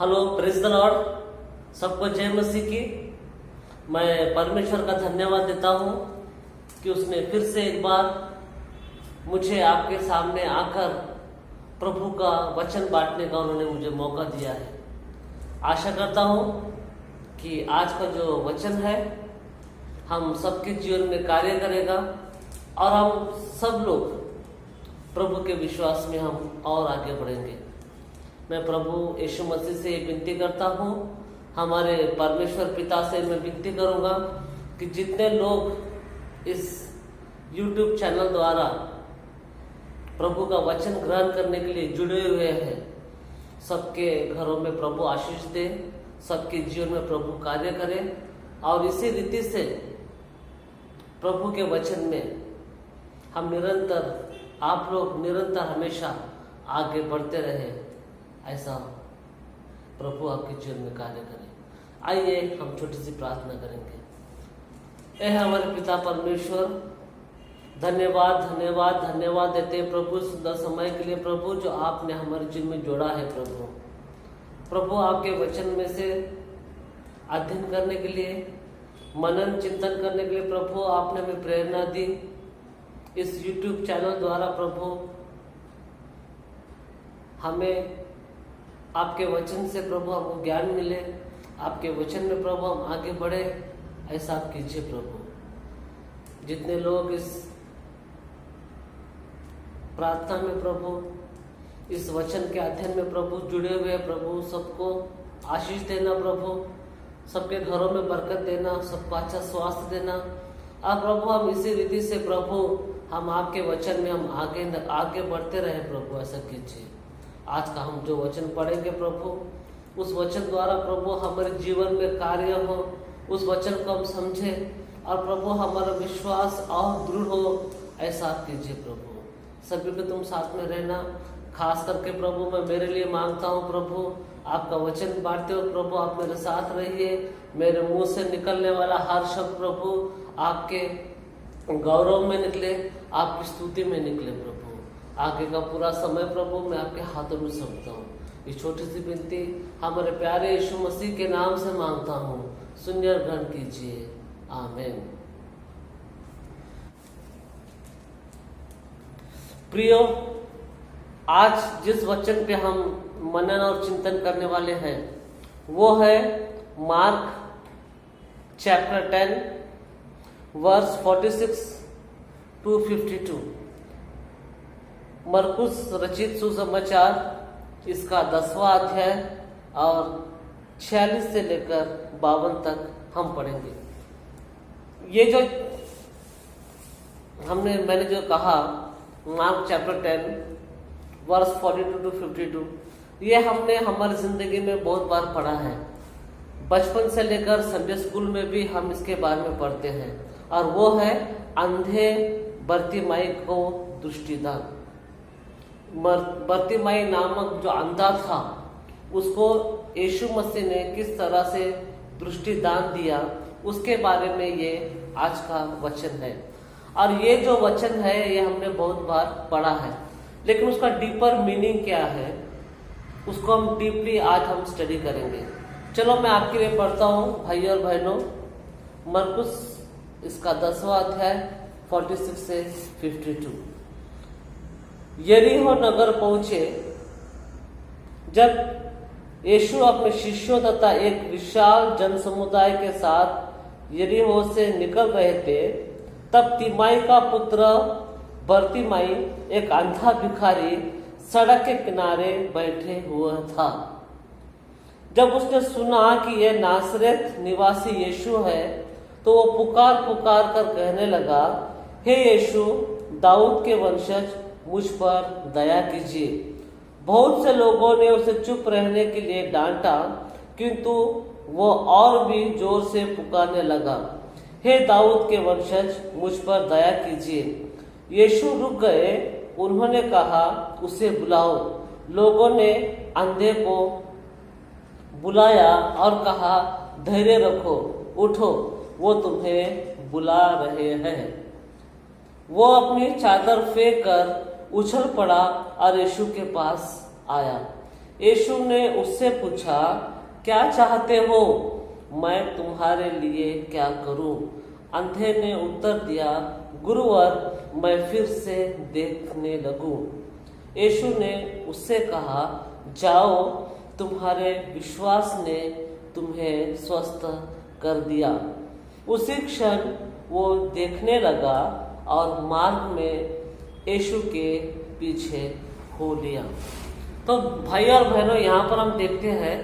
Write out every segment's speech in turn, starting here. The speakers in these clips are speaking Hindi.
Hello, praise the Lord. सबको जय मसीह की। मैं परमेश्वर का धन्यवाद देता हूँ कि उसने फिर से एक बार मुझे आपके सामने आकर प्रभु का वचन बांटने का उन्होंने मुझे मौका दिया है। आशा करता हूँ कि आज का जो वचन है हम सबके जीवन में कार्य करेगा और हम सब लोग प्रभु के विश्वास में हम और आगे बढ़ेंगे। मैं प्रभु यीशु मसीह से विनती करता हूँ, हमारे परमेश्वर पिता से मैं विनती करूँगा कि जितने लोग इस YouTube चैनल द्वारा प्रभु का वचन ग्रहण करने के लिए जुड़े हुए हैं, सबके घरों में प्रभु आशीष दे, सबके जीवन में प्रभु कार्य करे और इसी रीति से प्रभु के वचन में हम निरंतर, आप लोग निरंतर हमेशा आगे बढ़ते रहे, ऐसा प्रभु आपके जीवन में कार्य करे। आइए हम छोटी सी प्रार्थना करेंगे। यह हमारे पिता परमेश्वर, धन्यवाद धन्यवाद धन्यवाद देते हैं प्रभु सुंदर समय के लिए प्रभु, जो आपने हमारे जीवन में जोड़ा है प्रभु आपके वचन में से अध्ययन करने के लिए, मनन चिंतन करने के लिए प्रभु आपने हमें प्रेरणा दी। इस YouTube चैनल द्वारा प्रभु हमें आपके वचन से प्रभु हमको ज्ञान मिले, आपके वचन में प्रभु हम आगे बढ़े, ऐसा आप कीजिए प्रभु। जितने लोग इस प्रार्थना में प्रभु, इस वचन के अध्ययन में प्रभु जुड़े हुए प्रभु, सबको आशीष देना प्रभु, सबके घरों में बरकत देना, सबको अच्छा स्वास्थ्य देना। अब प्रभु हम इसी रीति से प्रभु हम आपके वचन में हम आगे बढ़ते रहे प्रभु, ऐसा कीजिए। आज का हम जो वचन पढ़ेंगे प्रभु, उस वचन द्वारा प्रभु हमारे जीवन में कार्य हो, उस वचन को हम समझे और प्रभु हमारा विश्वास और दृढ़ हो, ऐसा आप कीजिए प्रभु। सभी को तुम साथ में रहना, खास करके प्रभु मैं मेरे लिए मांगता हूँ प्रभु, आपका वचन बांटते हो प्रभु आप मेरे साथ रहिए। मेरे मुंह से निकलने वाला हर शब्द प्रभु आपके गौरव में निकले, आपकी स्तुति में निकले प्रभु। आगे का पूरा समय प्रभु मैं आपके हाथों में सौंपता हूँ। ये छोटी सी विनती हमारे प्यारे यीशु मसीह के नाम से मांगता हूँ, सुनिए ग्रहण कीजिए, आमीन। प्रियो, आज जिस वचन पे हम मनन और चिंतन करने वाले हैं वो है मार्क चैप्टर 10 वर्स 46 to 52। मरकुस रचित सुसमाचार इसका 10वां अध्याय और 46 से लेकर 52 तक हम पढ़ेंगे। ये जो मैंने जो कहा मार्क चैप्टर 10 वर्स 42 to 52, ये हमने हमारी जिंदगी में बहुत बार पढ़ा है। बचपन से लेकर संडे स्कूल में भी हम इसके बारे में पढ़ते हैं, और वो है अंधे बर्तिमाई को दृष्टिदान। बर्तिमाई नामक जो अंधा था उसको यीशु मसीह ने किस तरह से दृष्टिदान दिया, उसके बारे में ये आज का वचन है। और ये जो वचन है ये हमने बहुत बार पढ़ा है, लेकिन उसका डीपर मीनिंग क्या है उसको हम डीपली आज हम स्टडी करेंगे। चलो मैं आपके लिए पढ़ता हूँ भाई और बहनों, मरकुस इसका 10वां अध्याय 46 से 52। यरीहो नगर पहुंचे। जब यीशु अपने शिष्यों तथा एक विशाल जन समुदाय के साथ यरीहो से निकल रहे थे, तब तिमाई का पुत्र बर्तिमाई, एक अंधा भिखारी, सड़क के किनारे बैठे हुआ था। जब उसने सुना कि यह नासरेत निवासी यीशु है, तो वो पुकार पुकार कर कहने लगा, हे यीशु, दाऊद के वंशज, मुझ पर दया कीजिए। बहुत से लोगों ने उसे चुप रहने के लिए डांटा, किंतु वो और भी जोर से पुकारने लगा, हे दाऊद के वंशज, मुझ पर दया कीजिए। यीशु रुक गए। उन्होंने कहा, उसे बुलाओ। लोगों ने अंधे को बुलाया और कहा, धैर्य रखो, उठो, वो तुम्हें बुला रहे हैं। वो अपनी चादर फेंक कर उछल पड़ा और यीशु के पास आया। यीशु ने उससे पूछा, क्या चाहते हो, मैं तुम्हारे लिए क्या करूं? अंधे ने उत्तर दिया, गुरुवर, मैं फिर से देखने लगूं। यीशु ने उससे कहा, जाओ, तुम्हारे विश्वास ने तुम्हें स्वस्थ कर दिया। उसी क्षण वो देखने लगा और मार्ग में यीशु के पीछे हो लिया। तो भाई और बहनों, यहाँ पर हम देखते हैं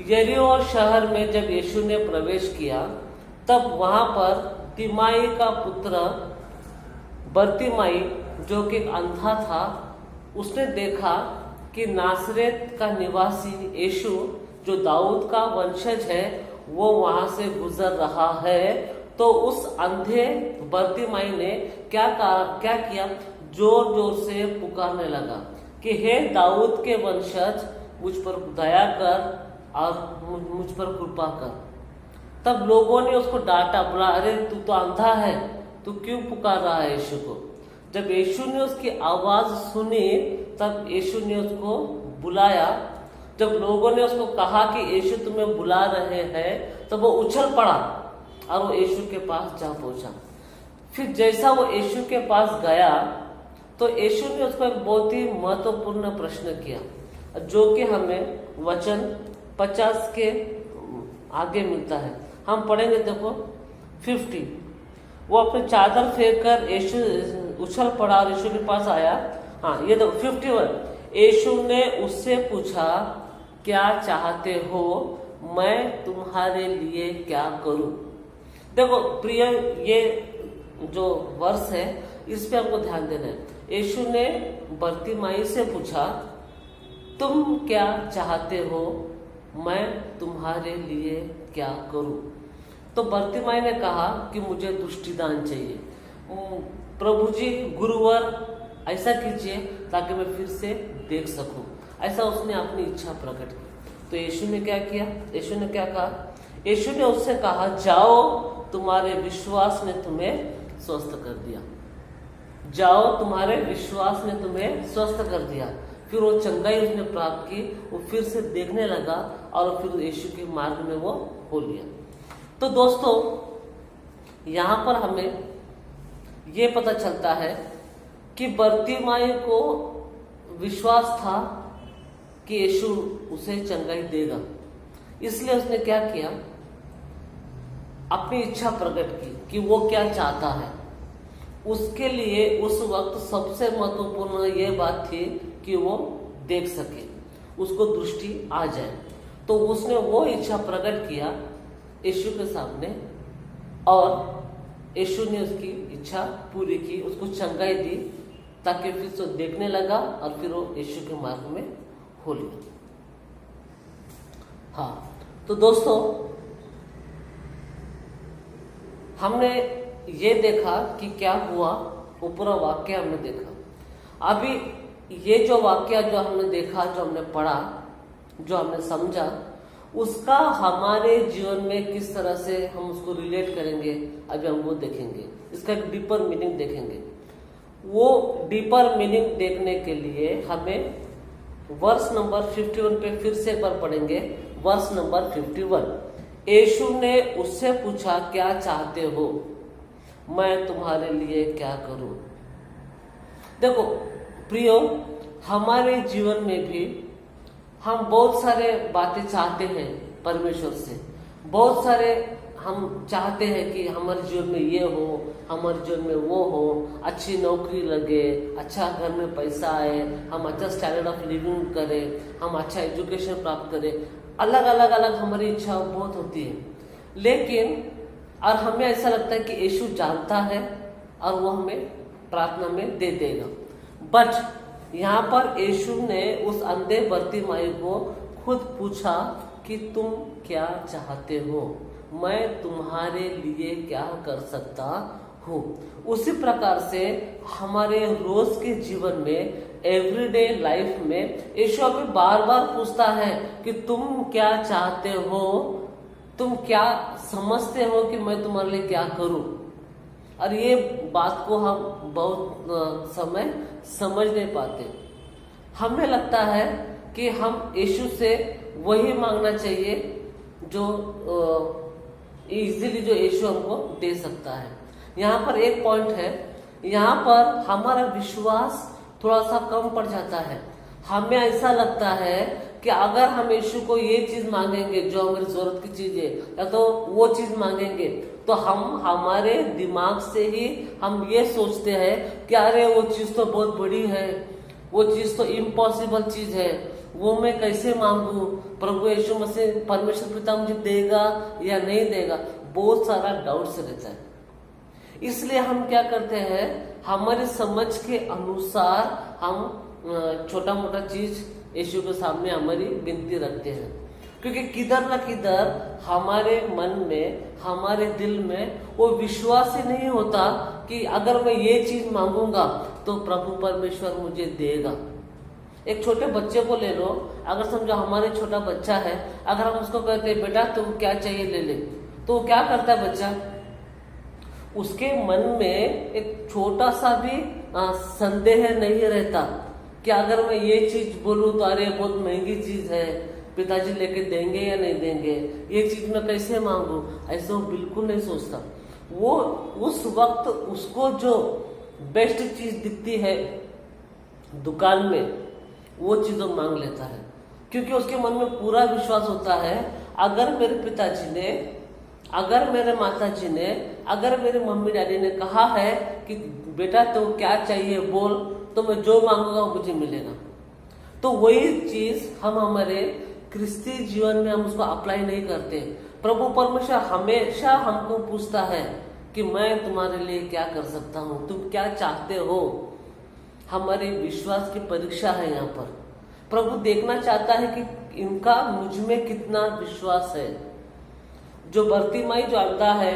यरीहो शहर में जब यीशु ने प्रवेश किया, तब वहां पर तिमाई का पुत्र बर्तिमाई, जो कि एक अंधा था, उसने देखा कि नासरेत का निवासी यीशु, जो दाऊद का वंशज है, वो वहां से गुजर रहा है। तो उस अंधे बर्तिमाई ने क्या किया, जोर जोर से पुकारने लगा कि हे दाऊद के वंशज, मुझ पर दया कर और मुझ पर कृपा कर। तब लोगों ने उसको डांटा, बोला, अरे तू तो अंधा है, तू क्यों पुकार रहा है यीशु को? जब यीशु ने उसकी आवाज सुनी, तब यीशु ने उसको बुलाया। जब लोगों ने उसको कहा कि यीशु तुम्हें बुला रहे हैं, तब वो उछल पड़ा और वो यीशु के पास जा पहुंचा। फिर जैसा वो यीशु के पास गया, तो यीशु ने उसको एक बहुत ही महत्वपूर्ण प्रश्न किया, जो कि हमें वचन 50 के आगे मिलता है। हम पढ़ेंगे, देखो 50। वो अपने चादर फेंक कर यीशु उछल पड़ा और यीशु के पास आया। हाँ, ये देखो 51। यीशु ने उससे पूछा, क्या चाहते हो, मैं तुम्हारे लिए क्या करूं? देखो प्रिय, ये जो वर्ष है, इस पे हमको ध्यान देना है। यीशु ने बर्तिमाई से पूछा, तुम क्या चाहते हो, मैं तुम्हारे लिए क्या करूं? तो बर्तिमाई ने कहा कि मुझे दृष्टिदान चाहिए। प्रभु जी, गुरुवर, ऐसा कीजिए ताकि मैं फिर से देख सकूं। ऐसा उसने अपनी इच्छा प्रकट की। तो यीशु ने क्या किया? यीशु ने क्या कहा? यीशु ने उससे कहा, जाओ, तुम्हारे विश्वास ने तुम्हें स्वस्थ कर दिया। जाओ, तुम्हारे विश्वास ने तुम्हें स्वस्थ कर दिया। फिर वो चंगाई उसने प्राप्त की, वो फिर से देखने लगा और फिर यीशु के मार्ग में वो हो लिया। तो दोस्तों, यहाँ पर हमें ये पता चलता है कि बर्तिमाई को विश्वास था कि यीशु उसे चंगाई देगा, इसलिए उसने क्या किया, अपनी इच्छा प्रकट की कि वो क्या चाहता है। उसके लिए उस वक्त सबसे महत्वपूर्ण ये बात थी कि वो देख सके, उसको दृष्टि आ जाए। तो उसने वो इच्छा प्रकट किया यीशु के सामने और यीशु ने उसकी इच्छा पूरी की, उसको चंगाई दी, ताकि फिर से देखने लगा और फिर वो यीशु के मार्ग में हो लिया। हाँ, तो दोस्तों, हमने ये देखा कि क्या हुआ, वो पूरा वाक्य हमने देखा। अभी ये जो वाक्य जो हमने देखा, जो हमने पढ़ा, जो हमने समझा, उसका हमारे जीवन में किस तरह से हम उसको रिलेट करेंगे, अभी हम वो देखेंगे। इसका एक डीपर मीनिंग देखेंगे। वो डीपर मीनिंग देखने के लिए हमें वर्स नंबर 51 पे फिर से एक बार पढ़ेंगे। Verse number 51। यीशु ने उससे पूछा, क्या चाहते हो, मैं तुम्हारे लिए क्या करूं? देखो प्रियो, हमारे जीवन में भी हम बहुत सारे बातें चाहते हैं परमेश्वर से। बहुत सारे हम चाहते हैं कि हमारे जीवन में ये हो, हमारे जीवन में वो हो, अच्छी नौकरी लगे, अच्छा घर में पैसा आए, हम अच्छा स्टैंडर्ड ऑफ लिविंग करें, हम अच्छा एजुकेशन प्राप्त करें। अलग अलग हमारी इच्छा बहुत होती है, लेकिन और हमें ऐसा लगता है कि यीशु जानता है और वो हमें प्रार्थना में दे देगा। बट यहाँ पर यीशु ने उस अंधे बर्तिमाई को खुद पूछा कि तुम क्या चाहते हो, मैं तुम्हारे लिए क्या कर सकता हूँ। उसी प्रकार से हमारे रोज के जीवन में, एवरीडे लाइफ में, यीशु हमें बार बार पूछता है कि तुम क्या चाहते हो, तुम क्या समझते हो कि मैं तुम्हारे लिए क्या करूं। और ये बात को हम बहुत समय समझ नहीं पाते। हमें लगता है कि हम यीशु से वही मांगना चाहिए जो इजीली जो यीशु हमको दे सकता है। यहाँ पर एक पॉइंट है, यहाँ पर हमारा विश्वास थोड़ा सा कम पड़ जाता है। हमें ऐसा लगता है कि अगर हम यीशु को ये चीज मांगेंगे जो हमारी जरूरत की चीज है, या तो वो चीज मांगेंगे, तो हम हमारे दिमाग से ही हम ये सोचते हैं कि अरे वो चीज तो बहुत बड़ी है, वो चीज तो इम्पॉसिबल चीज है, वो मैं कैसे मांगू, प्रभु यीशु मसीह परमेश्वर पिता मुझे देगा या नहीं देगा, बहुत सारा डाउट्स रहता है। इसलिए हम क्या करते हैं, हमारी समझ के अनुसार हम छोटा मोटा चीज यीशु के सामने हमारी विनती रखते हैं, क्योंकि किधर ना किधर हमारे मन में, हमारे दिल में वो विश्वास ही नहीं होता कि अगर मैं ये चीज मांगूंगा तो प्रभु परमेश्वर मुझे देगा। एक छोटे बच्चे को ले लो, अगर समझो हमारे छोटा बच्चा है, अगर हम उसको कहते हैं बेटा तुम क्या चाहिए ले ले, तो वो क्या करता है बच्चा, उसके मन में एक छोटा सा भी संदेह नहीं रहता कि अगर मैं ये चीज बोलूं तो अरे बहुत महंगी चीज है, पिताजी लेके देंगे या नहीं देंगे, ये चीज मैं कैसे मांगू, ऐसा वो बिल्कुल नहीं सोचता। वो उस वक्त उसको जो बेस्ट चीज दिखती है दुकान में, वो चीज वो मांग लेता है, क्योंकि उसके मन में पूरा विश्वास होता है अगर मेरे पिताजी ने, अगर मेरे माता जी ने, अगर मेरे मम्मी डैडी ने कहा है कि बेटा तो क्या चाहिए बोल, तो मैं जो मांगूंगा मुझे मिलेगा। तो वही चीज हम हमारे क्रिस्ती जीवन में हम उसको अप्लाई नहीं करते। प्रभु परमेश्वर हमेशा हमको पूछता है कि मैं तुम्हारे लिए क्या कर सकता हूँ, तुम क्या चाहते हो। हमारे विश्वास की परीक्षा है यहाँ पर। प्रभु देखना चाहता है कि इनका मुझ में कितना विश्वास है। जो बर्तिमाई जो अंधा है,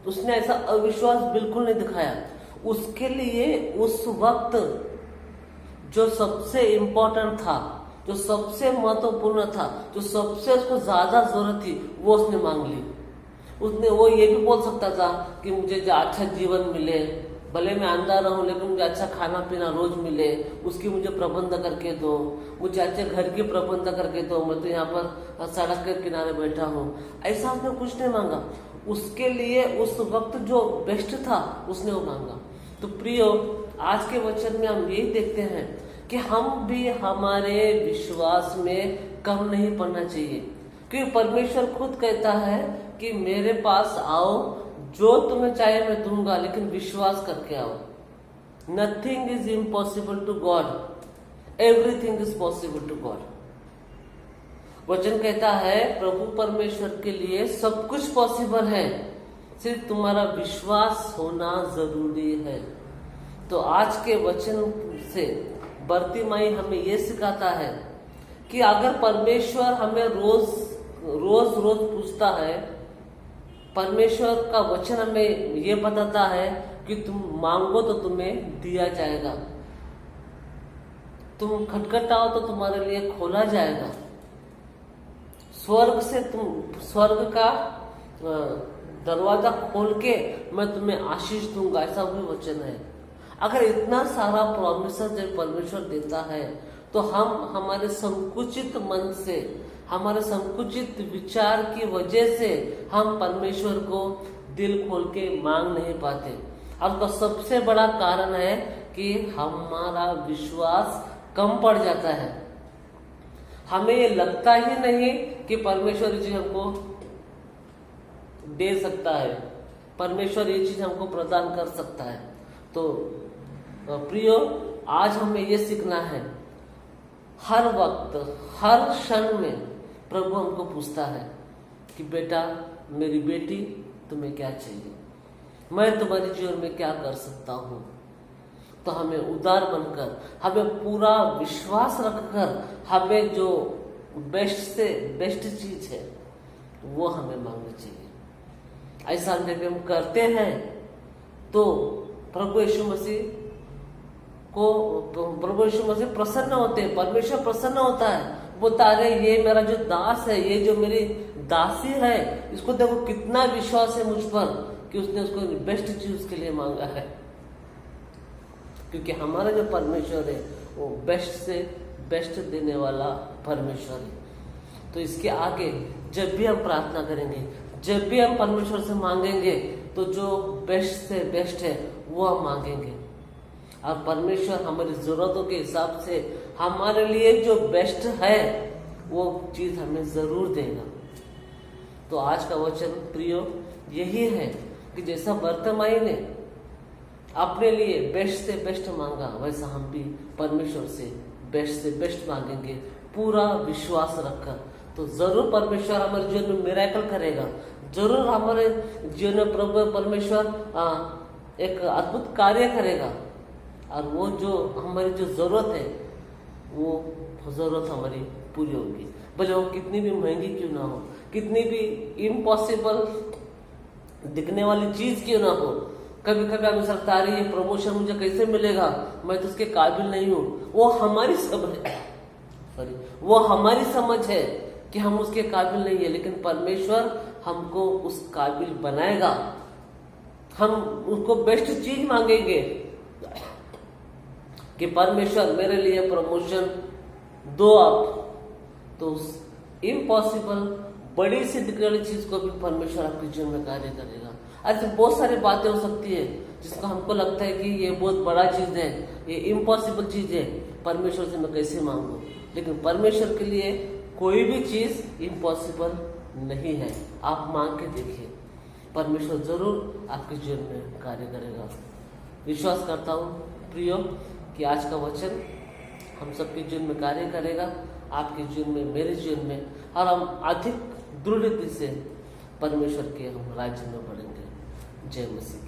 उसने ऐसा अविश्वास बिल्कुल नहीं दिखाया। उसके लिए उस वक्त जो सबसे इम्पोर्टेंट था, जो सबसे महत्वपूर्ण था, जो सबसे उसको ज्यादा जरूरत थी, वो उसने मांग ली। उसने वो ये भी बोल सकता था कि मुझे जो अच्छा जीवन मिले, भले मैं अंधा रहूं लेकिन मुझे अच्छा खाना पीना रोज मिले, उसकी मुझे प्रबंध करके दो, मुझे अच्छे घर की प्रबंध करके दो, मैं तो यहाँ पर सड़क के किनारे बैठा हूँ। ऐसा उसने कुछ नहीं मांगा। उसके लिए उस वक्त जो बेस्ट था उसने वो मांगा। तो प्रियो, आज के वचन में हम यही देखते हैं कि हम भी हमारे विश्वास में कम नहीं पड़ना चाहिए, क्योंकि परमेश्वर खुद कहता है कि मेरे पास आओ, जो तुम्हें चाहे मैं दूंगा, लेकिन विश्वास करके आओ। Nothing is impossible to God, everything is possible to God. वचन कहता है प्रभु परमेश्वर के लिए सब कुछ पॉसिबल है, सिर्फ तुम्हारा विश्वास होना जरूरी है। तो आज के वचन से बर्तिमाई हमें ये सिखाता है कि अगर परमेश्वर हमें रोज रोज पूछता है, परमेश्वर का वचन हमें ये बताता है कि तुम मांगो तो तुम्हें दिया जाएगा, तुम खटखटाओ तो तुम्हारे लिए खोला जाएगा, स्वर्ग से तुम, स्वर्ग का दरवाजा खोल के मैं तुम्हें आशीष दूंगा, ऐसा भी वचन है। अगर इतना सारा प्रॉमिसेस जब परमेश्वर देता है, तो हम हमारे संकुचित मन से, हमारे संकुचित विचार की वजह से हम परमेश्वर को दिल खोल के मांग नहीं पाते। और उसका सबसे बड़ा कारण है कि हमारा विश्वास कम पड़ जाता है। हमें ये लगता ही नहीं कि परमेश्वर ये चीज हमको दे सकता है, परमेश्वर ये चीज हमको प्रदान कर सकता है। तो प्रियो, आज हमें ये सीखना है, हर वक्त, हर क्षण में प्रभु हमको पूछता है कि बेटा, मेरी बेटी, तुम्हें क्या चाहिए, मैं तुम्हारे जीवन में क्या कर सकता हूँ। तो हमें उदार बनकर, हमें पूरा विश्वास रखकर, हमें जो बेस्ट से बेस्ट चीज है वो हमें मांगनी चाहिए। ऐसा जब हम करते हैं तो प्रभु यीशु मसीह प्रसन्न होते हैं, परमेश्वर प्रसन्न होता है। बोलता अरे ये मेरा जो दास है, ये जो मेरी दासी है, इसको देखो कितना विश्वास है मुझ पर कि उसने उसको बेस्ट चीज उसके लिए मांगा है। क्योंकि हमारा जो परमेश्वर है वो बेस्ट से बेस्ट देने वाला परमेश्वर है। तो इसके आगे जब भी हम प्रार्थना करेंगे, जब भी हम परमेश्वर से मांगेंगे, तो जो बेस्ट से बेस्ट है वो हम मांगेंगे, और परमेश्वर हमारी जरूरतों के हिसाब से हमारे लिए जो बेस्ट है वो चीज हमें जरूर देगा। तो आज का वचन प्रियो यही है कि जैसा बर्तिमाई ने अपने लिए बेस्ट से बेस्ट मांगा, वैसा हम भी परमेश्वर से बेस्ट मांगेंगे पूरा विश्वास रखकर, तो जरूर परमेश्वर हमारे जीवन में मिरेकल करेगा। जरूर हमारे जीवन में प्रभु परमेश्वर एक अद्भुत कार्य करेगा, और वो जो हमारी जो जरूरत है वो जरूरत हमारी पूरी होगी, भले वो कितनी भी महंगी क्यों ना हो, कितनी भी इम्पॉसिबल दिखने वाली चीज क्यों ना हो। कभी कभी हमें लगता है ये प्रमोशन मुझे कैसे मिलेगा, मैं तो उसके काबिल नहीं हूँ। वो हमारी समझ है कि हम उसके काबिल नहीं है, लेकिन परमेश्वर हमको उस काबिल बनाएगा। हम उसको बेस्ट चीज मांगेंगे कि परमेश्वर मेरे लिए प्रमोशन दो आप, तो उस इम्पॉसिबल बड़ी सी दिखने वाली चीज को भी परमेश्वर आपके जीवन में कार्य करेगा। ऐसे बहुत सारी बातें हो सकती है जिसको हमको लगता है कि ये बहुत बड़ा चीज है, ये इम्पॉसिबल चीज है, परमेश्वर से मैं कैसे मांगू। लेकिन परमेश्वर के लिए कोई भी चीज इम्पॉसिबल नहीं है। आप मांग के देखिए, परमेश्वर जरूर आपके जीवन में कार्य करेगा। विश्वास करता हूँ प्रियो कि आज का वचन हम सबके जीवन में कार्य करेगा, आपके जीवन में, मेरे जीवन में, और हम अधिक दृढ़ से परमेश्वर के हम राज्य में बढ़ेंगे। जय मसीह।